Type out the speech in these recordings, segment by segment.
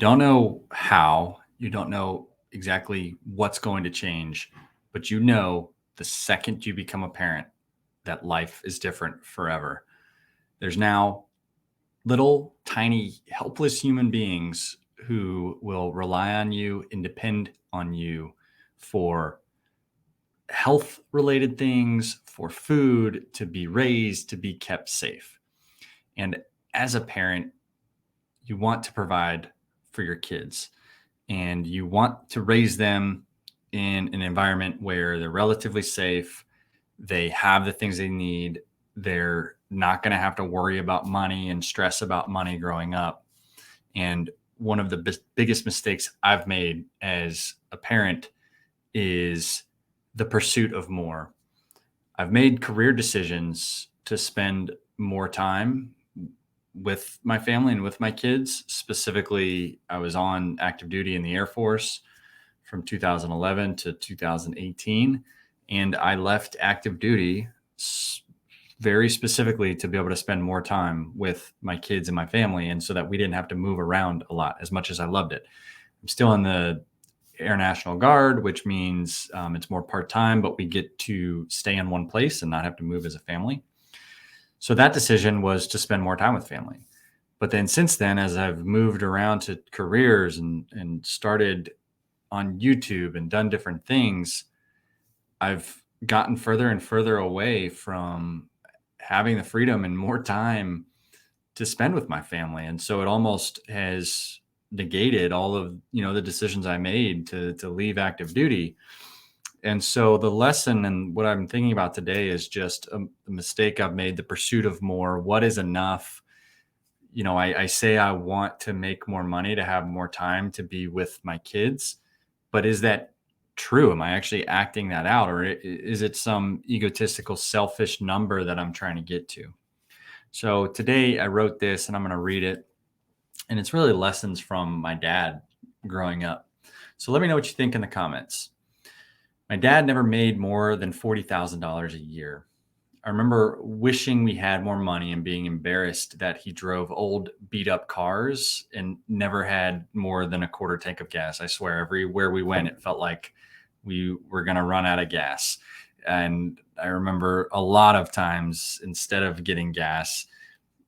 Don't know how, you don't know exactly what's going to change, but you know the second you become a parent that life is different forever. There's now little tiny helpless human beings who will rely on you and depend on you for health related things, for food, to be raised, to be kept safe. And as a parent, you want to provide for your kids and you want to raise them in an environment where they're relatively safe, they have the things they need, they're not going to have to worry about money and stress about money growing up. And one of the biggest mistakes I've made as a parent is the pursuit of more. I've made career decisions to spend more time with my family and with my kids. Specifically, I was on active duty in the Air Force from 2011 to 2018. And I left active duty very specifically to be able to spend more time with my kids and my family. And so that we didn't have to move around a lot as much as I loved it. I'm still in the Air National Guard, which means it's more part time, but we get to stay in one place and not have to move as a family. So that decision was to spend more time with family. But then since then, as I've moved around to careers and started on YouTube and done different things, I've gotten further and further away from having the freedom and more time to spend with my family. And so it almost has negated all of, the decisions I made to leave active duty. And so the lesson and what I'm thinking about today is just a mistake I've made, the pursuit of more. What is enough? I say I want to make more money to have more time to be with my kids, but is that true? Am I actually acting that out? Or is it some egotistical, selfish number that I'm trying to get to? So today I wrote this and I'm going to read it. And it's really lessons from my dad growing up. So let me know what you think in the comments. My dad never made more than $40,000 a year. I remember wishing we had more money and being embarrassed that he drove old beat up cars and never had more than a quarter tank of gas. I swear, everywhere we went, it felt like we were going to run out of gas. And I remember a lot of times, instead of getting gas,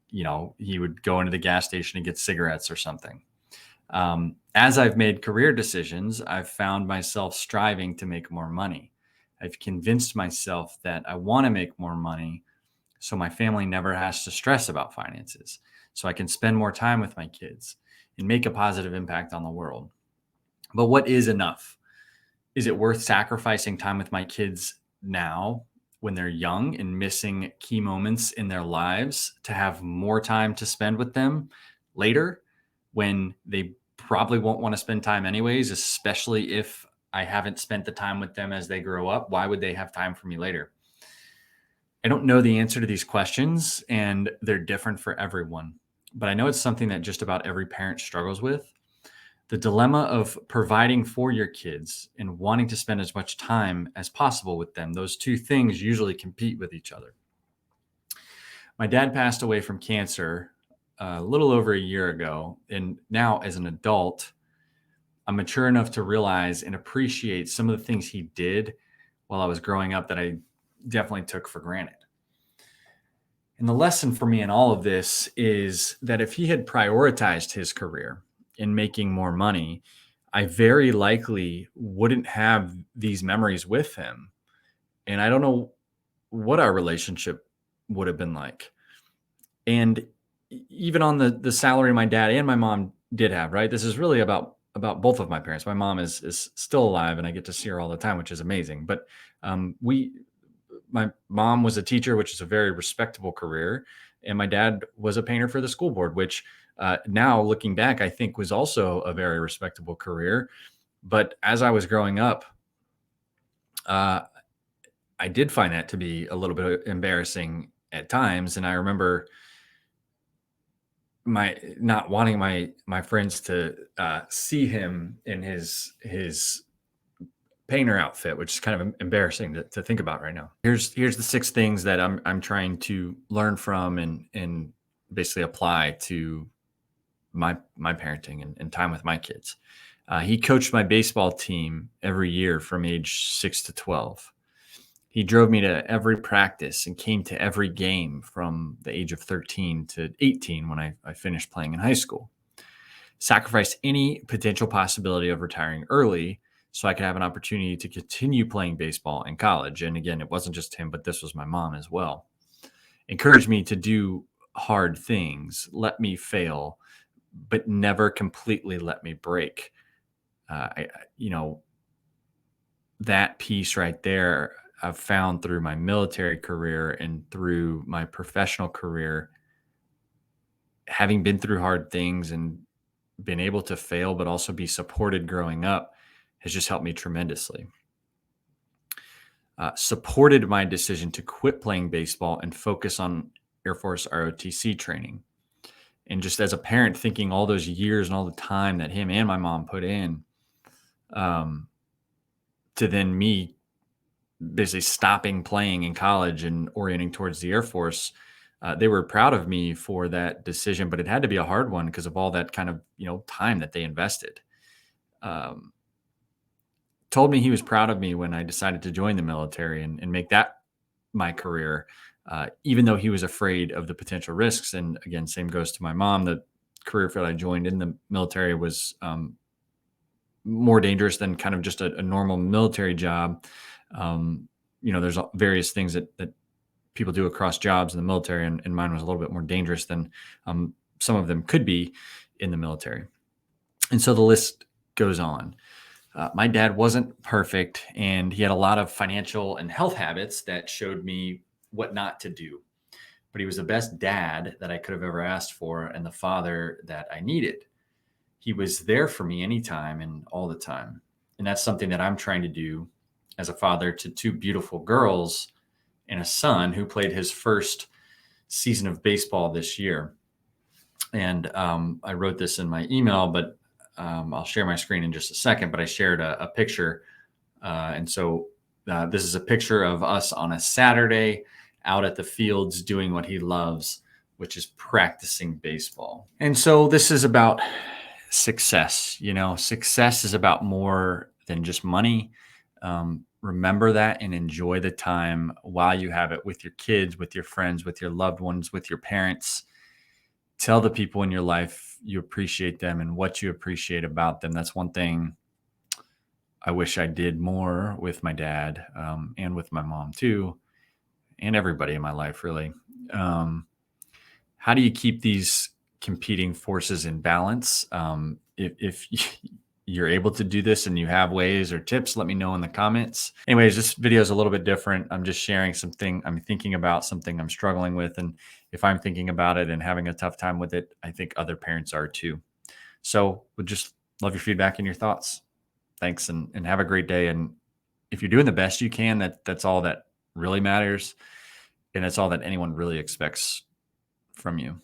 he would go into the gas station and get cigarettes or something. As I've made career decisions, I've found myself striving to make more money. I've convinced myself that I want to make more money so my family never has to stress about finances, so I can spend more time with my kids and make a positive impact on the world. But what is enough? Is it worth sacrificing time with my kids now when they're young and missing key moments in their lives to have more time to spend with them later when they probably won't want to spend time anyways, especially if I haven't spent the time with them as they grow up? Why would they have time for me later? I don't know the answer to these questions, and they're different for everyone, but I know it's something that just about every parent struggles with. The dilemma of providing for your kids and wanting to spend as much time as possible with them. Those two things usually compete with each other. My dad passed away from cancer a little over a year ago. And now, as an adult, I'm mature enough to realize and appreciate some of the things he did while I was growing up that I definitely took for granted. And the lesson for me in all of this is that if he had prioritized his career in making more money, I very likely wouldn't have these memories with him. And I don't know what our relationship would have been like. And even on the salary my dad and my mom did have, right? This is really about both of my parents. My mom is still alive and I get to see her all the time, which is amazing. But my mom was a teacher, which is a very respectable career. And my dad was a painter for the school board, which now looking back, I think was also a very respectable career. But as I was growing up, I did find that to be a little bit embarrassing at times. And I remember my not wanting my friends to see him in his painter outfit, which is kind of embarrassing to think about right now. Here's the 6 things that I'm trying to learn from and basically apply to my parenting and time with my kids. He coached my baseball team every year from age 6 to 12. He drove me to every practice and came to every game from the age of 13 to 18 when I finished playing in high school. Sacrificed any potential possibility of retiring early so I could have an opportunity to continue playing baseball in college. And again, it wasn't just him, but this was my mom as well. Encouraged me to do hard things, let me fail, but never completely let me break. You know, that piece right there, I've found through my military career and through my professional career, having been through hard things and been able to fail, but also be supported growing up has just helped me tremendously. Supported my decision to quit playing baseball and focus on Air Force ROTC training. And just as a parent, thinking all those years and all the time that him and my mom put in, to then me basically stopping playing in college and orienting towards the Air Force. They were proud of me for that decision, but it had to be a hard one because of all that kind of, time that they invested. Um, Told me he was proud of me when I decided to join the military and make that my career, even though he was afraid of the potential risks. And again, same goes to my mom. The career field I joined in the military was more dangerous than kind of just a normal military job. There's various things that people do across jobs in the military, and mine was a little bit more dangerous than some of them could be in the military. And so the list goes on. My dad wasn't perfect, and he had a lot of financial and health habits that showed me what not to do. But he was the best dad that I could have ever asked for and the father that I needed. He was there for me anytime and all the time. And that's something that I'm trying to do as a father to two beautiful girls and a son who played his first season of baseball this year. And I wrote this in my email, but I'll share my screen in just a second. But I shared a picture. And so this is a picture of us on a Saturday out at the fields doing what he loves, which is practicing baseball. And so this is about success. Success is about more than just money. Remember that and enjoy the time while you have it with your kids, with your friends, with your loved ones, with your parents. Tell the people in your life you appreciate them and what you appreciate about them. That's one thing I wish I did more with my dad, and with my mom too, and everybody in my life, really. How do you keep these competing forces in balance? If you're able to do this and you have ways or tips, let me know in the comments. Anyways, this video is a little bit different. I'm just sharing something I'm thinking about, something I'm struggling with. And if I'm thinking about it and having a tough time with it, I think other parents are too. So would just love your feedback and your thoughts. Thanks, and have a great day. And if you're doing the best you can, that's all that really matters. And that's all that anyone really expects from you.